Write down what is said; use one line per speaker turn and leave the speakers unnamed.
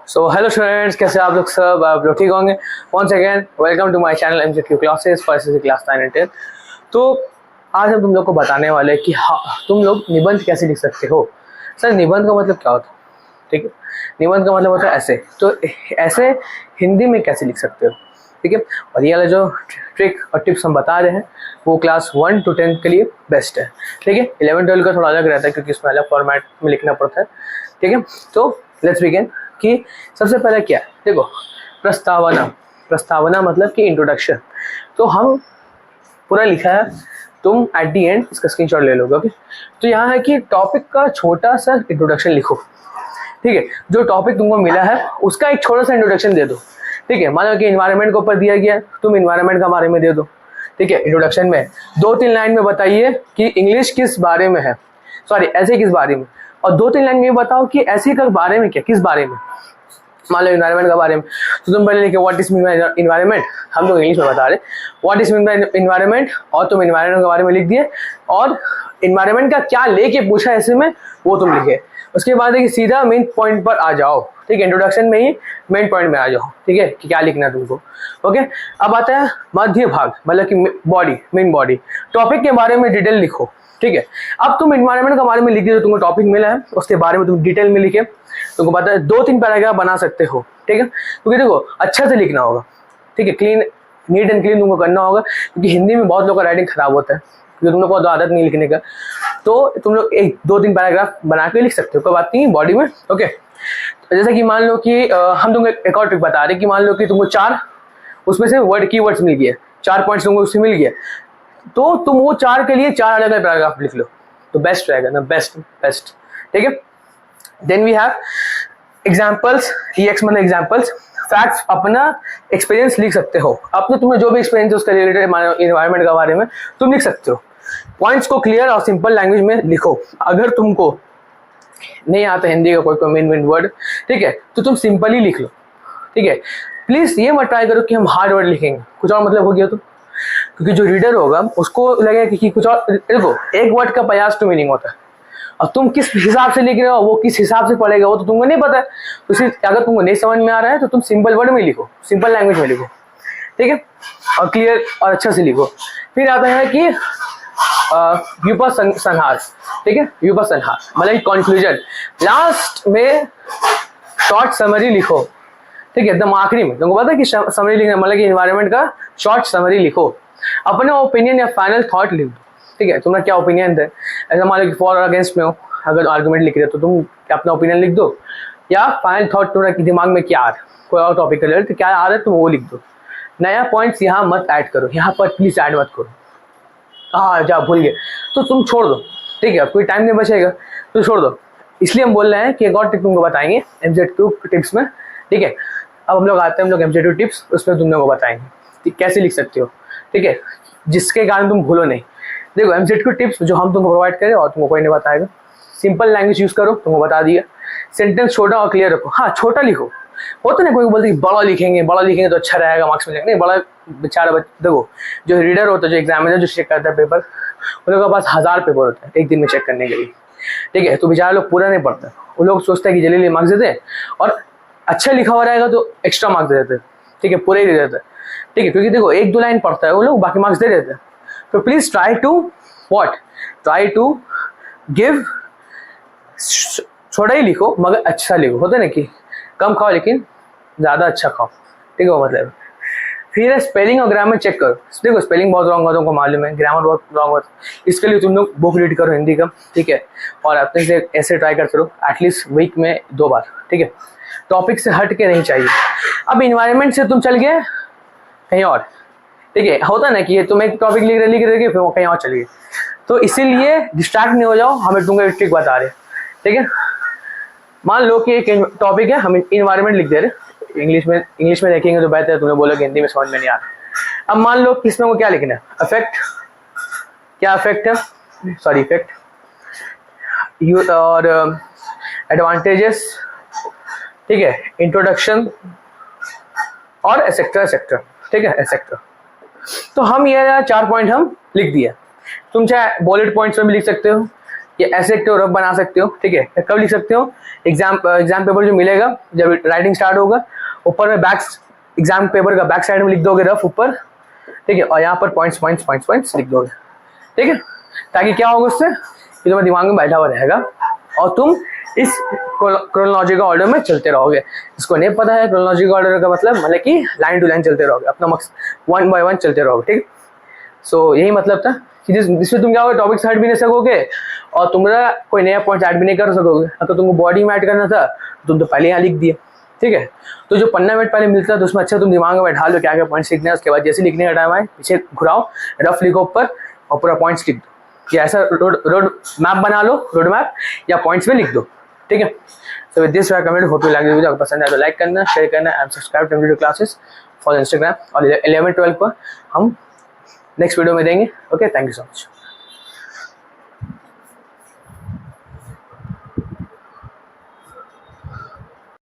So hello students, कैसे आप लोग? सब आप लोग ठीक होंगे? Once again welcome to my channel MJQ classes for SSC class 9 and 10। तो आज हम तुम लोग को बताने वाले हैं कि हाँ, तुम लोग निबंध कैसे लिख सकते हो। सर, निबंध का मतलब क्या होता है? ठीक है, निबंध का मतलब होता है ऐसे। तो ऐसे हिंदी में कैसे लिख सकते हो, ठीक है। और ये वाला जो ट्रिक और टिप्स हम बता रहे हैं वो क्लास 1 to 10 के लिए बेस्ट है, ठीक है। 11-12 का थोड़ा अलग रहता है क्योंकि उसमें अलग फॉर्मेट में लिखना पड़ता है, ठीक है। तो लेट्स बिगिन कि सबसे पहले क्या है। देखो, प्रस्तावना। प्रस्तावना मतलब कि इंट्रोडक्शन। तो हम पूरा लिखा है, तुम एट दी एंड इसका स्क्रीनशॉट ले लोगे, ओके। तो यहाँ है कि टॉपिक का छोटा सा इंट्रोडक्शन लिखो, ठीक है। जो टॉपिक तुमको मिला है उसका एक छोटा सा इंट्रोडक्शन दे दो, ठीक है। मान लो कि इन्वायरमेंट के ऊपर दिया गया है, तुम इन्वायरमेंट के बारे में दे दो, ठीक है। इंट्रोडक्शन में 2-3 लाइन में बताइए कि इंग्लिश किस बारे में है, सॉरी ऐसे किस बारे में, और 2-3 लाइन में बताओ कि ऐसे के बारे में क्या, किस बारे में। मान लो इन्वायरमेंट के बारे में, तो तुम पहले लिखे what is mean by environment, हम लोग इंग्लिश में बता रहे what is mean by environment, और तुम इन्वायरमेंट के बारे में लिख दिए, और इन्वायरमेंट का क्या लेके पूछा ऐसे में वो तुम लिखे। उसके बाद है कि सीधा मेन पॉइंट पर आ जाओ, ठीक है। इंट्रोडक्शन में ही मेन पॉइंट में आ जाओ, ठीक है, कि क्या लिखना है तुमको, ओके। अब आता है मध्य भाग, मतलब कि बॉडी, मेन बॉडी। टॉपिक के बारे में डिटेल लिखो, ठीक है। अब तुम इन्वायरमेंट के बारे में लिख दिए, तुमको टॉपिक मिला है उसके बारे में तुम डिटेल में लिखे, तुमको पता है 2-3 पैराग्राफ बना सकते हो, ठीक है। क्योंकि देखो अच्छा से लिखना होगा, ठीक है, क्लीन, नीट एंड क्लीन तुमको करना होगा, क्योंकि हिंदी में बहुत लोग का राइटिंग खराब होता है क्योंकि तुम लोग को तो आदत नहीं लिखने का। तो तुम लोग 1-2-3 पैराग्राफ बना के लिख सकते हो, कोई बात नहीं, बॉडी में, ओके। तो जैसे कि मान लो कि हम तुमको एक और ट्रिक बता रहे कि मान लो कि तुमको 4 उसमें से वर्ड कीवर्ड्स मिल गया, 4 पॉइंट्स तुमको उससे मिल गया, तो तुम वो 4 के लिए 4 अलग अलग पैराग्राफ लिख लो, तो बेस्ट रहेगा ना, बेस्ट, ठीक है। Then we have examples, EX मतलब एग्जाम्पल्स, फैक्ट्स, अपना एक्सपीरियंस लिख सकते हो, अपने तुम्हें जो भी एक्सपीरियंस है उसका रिलेटेड इन्वायरमेंट के बारे में तुम लिख सकते हो। पॉइंट्स को क्लियर और सिंपल लैंग्वेज में लिखो। अगर तुमको नहीं आता हिंदी का कोई मेन वर्ड, ठीक है, तो तुम सिंपली लिख लो, ठीक है। प्लीज ये मत ट्राई करो कि हम हार्ड वर्ड लिखेंगे, कुछ और मतलब हो गया तो, क्योंकि जो रीडर होगा उसको लगेगा कि कुछ और। देखो, एक वर्ड का 50 तो मीनिंग होता है, और तुम किस हिसाब से लिख रहे हो, वो किस हिसाब से पढ़ेगा वो तो तुमको नहीं पता है। तो सिर्फ अगर तुमको नहीं समझ में आ रहा है तो तुम सिंपल वर्ड में लिखो, सिंपल लैंग्वेज में लिखो, ठीक है, और क्लियर और अच्छा से लिखो। फिर आता है कि व्युपसंहार, ठीक है। व्युपसंहार मतलब कंक्लूजन, लास्ट में शॉर्ट समरी लिखो, ठीक है, एकदम आखिरी में। तुमको पता है कि समरी लिखना मतलब कि इन्वायरमेंट का शॉर्ट समरी लिखो, अपने ओपिनियन या फाइनल थॉट लिख दो, ठीक है। तुम्हारा क्या ओपिनियन है, ऐसा मान लो कि फॉर और अगेंस्ट में हो, अगर आर्गुमेंट लिख रहे हो तो तुम अपना ओपिनियन लिख दो, या फाइनल थॉट तुम्हारे दिमाग में क्या आ रहा है, कोई और टॉपिक रिलेटेड तो क्या आ रहा है तुम वो लिख दो। नया पॉइंट्स यहाँ मत ऐड करो, यहाँ पर प्लीज ऐड मत करो, हाँ जा भूल गए तो तुम छोड़ दो, ठीक है, कोई टाइम नहीं बचेगा तो छोड़ दो। इसलिए हम बोल रहे हैं कि एक और टिप तुमको बताएंगे MZ2 टिप्स में, ठीक है। अब हम लोग आते हैं, हम लोग MZ2 टिप्स, उसमें तुम लोग को बताएंगे कि कैसे लिख सकते हो, ठीक है, जिसके कारण तुम भूलो नहीं। देखो, MZ2 टिप्स जो हम तुमको प्रोवाइड करें और तुमको कोई नहीं बताएगा, सिंपल लैंग्वेज यूज करो, तुमको बता दिया। सेंटेंस छोटा और क्लियर रखो, हाँ छोटा लिखो। होता ना कोई बोलते बड़ा लिखेंगे तो अच्छा रहेगा, मार्क्स मिलेंगे, नहीं, बड़ा बेचारा देखो, जो रीडर होता है, जो एग्जामिनर जो चेक करता है पेपर, उन लोगों के पास 1000 पेपर होता है एक दिन में चेक करने के लिए, ठीक है। तो बेचारा लोग पूरा नहीं पढ़ता, वो लोग सोचते हैं कि जल्दी मार्क्स देते हैं, और अच्छा लिखा हुआ रहेगा तो एक्स्ट्रा मार्क्स दे देते हैं, ठीक है, पूरे ही दे देते हैं, ठीक है। क्योंकि देखो 1-2 लाइन पढ़ता है वो लोग, बाकी मार्क्स दे देते हैं। तो प्लीज ट्राई टू गिव, छोटा ही लिखो मगर अच्छा लिखो। होता है ना कि कम खाओ लेकिन ज़्यादा अच्छा खाओ, ठीक है, वो मतलब। फिर स्पेलिंग और ग्रामर चेक करो। देखो, स्पेलिंग बहुत रॉन्ग होता है, तुमको मालूम है, ग्रामर बहुत रॉन्ग होता है, इसके लिए तुम लोग बुक रीड करो हिंदी का, ठीक है, और अपने से ऐसे ट्राई करते रहो एटलीस्ट वीक में 2 बार, ठीक है। टॉपिक से हट के नहीं चाहिए। अब इन्वायरमेंट से तुम चल गए कहीं और, ठीक है, होता है ना कि तुम एक टॉपिक लिख रहे फिर वो कहीं और चल गए, तो इसीलिए डिस्ट्रैक्ट नहीं हो जाओ, हमें तुमको एक ट्रिक बता रहे, ठीक है। मान लो कि एक टॉपिक है, हम इन्वायरमेंट लिख दे रहे, इंग्लिश में देखेंगे तो बेहतर है, तुमने बोला कि हिंदी में समझ में नहीं आ रहा। अब मान लो कि इसमें वो क्या लिखना है, इफेक्ट, क्या इफेक्ट है, सॉरी इफेक्ट, और एडवांटेजेस, ठीक है, इंट्रोडक्शन और एसेक्ट्रा, ठीक है, एसेक्ट्रा। तो हम ये 4 पॉइंट हम लिख दिए। तुम चाहे बुलेट पॉइंट्स में भी लिख सकते हो ये ऐसे लिखते हो, रफ बना सकते हो, ठीक है। कब लिख सकते हो? एग्जाम पेपर जो मिलेगा जब राइटिंग स्टार्ट होगा, ऊपर में बैक एग्जाम पेपर का बैक साइड में लिख दोगे रफ ऊपर, ठीक है, और यहाँ पर पॉइंट्स लिख दोगे, ठीक है, ताकि क्या होगा उससे कि तुम्हारे दिमाग में बैठा हुआ रहेगा और तुम इस क्रोनोलॉजिकल ऑर्डर में चलते रहोगे। इसको नहीं पता है क्रोनोलॉजिकल ऑर्डर का मतलब कि लाइन टू लाइन चलते रहोगे, अपना मकसद 1 by 1 चलते रहोगे, ठीक। सो यही मतलब था कि जिसमें तुम क्या होगा, टॉपिक्स हट भी नहीं सकोगे और तुम्हारा कोई नया पॉइंट ऐड भी नहीं कर सकोगे। अगर तुमको बॉडी में ऐड करना था तुम तो पहले यहाँ लिख दिए, ठीक है। तो जो 15 मिनट पहले मिलता है तो उसमें अच्छा तुम दिमाग में बैठा लो क्या क्या पॉइंट्स लिखने हैं, उसके बाद जैसे लिखने का टाइम आए पीछे घुराओ, रफ लिखो ऊपर और पूरा पॉइंट्स लिख दो, या ऐसा रोड मैप बना लो, रोड मैप या पॉइंट्स में लिख दो, ठीक है। So with this comment, hope you like the video. अगर पसंद आए तो लाइक करना, शेयर करना and subscribe to video classes for Instagram. और 11-12 पर हम नेक्स्ट वीडियो में देंगे। Okay, thank you so much.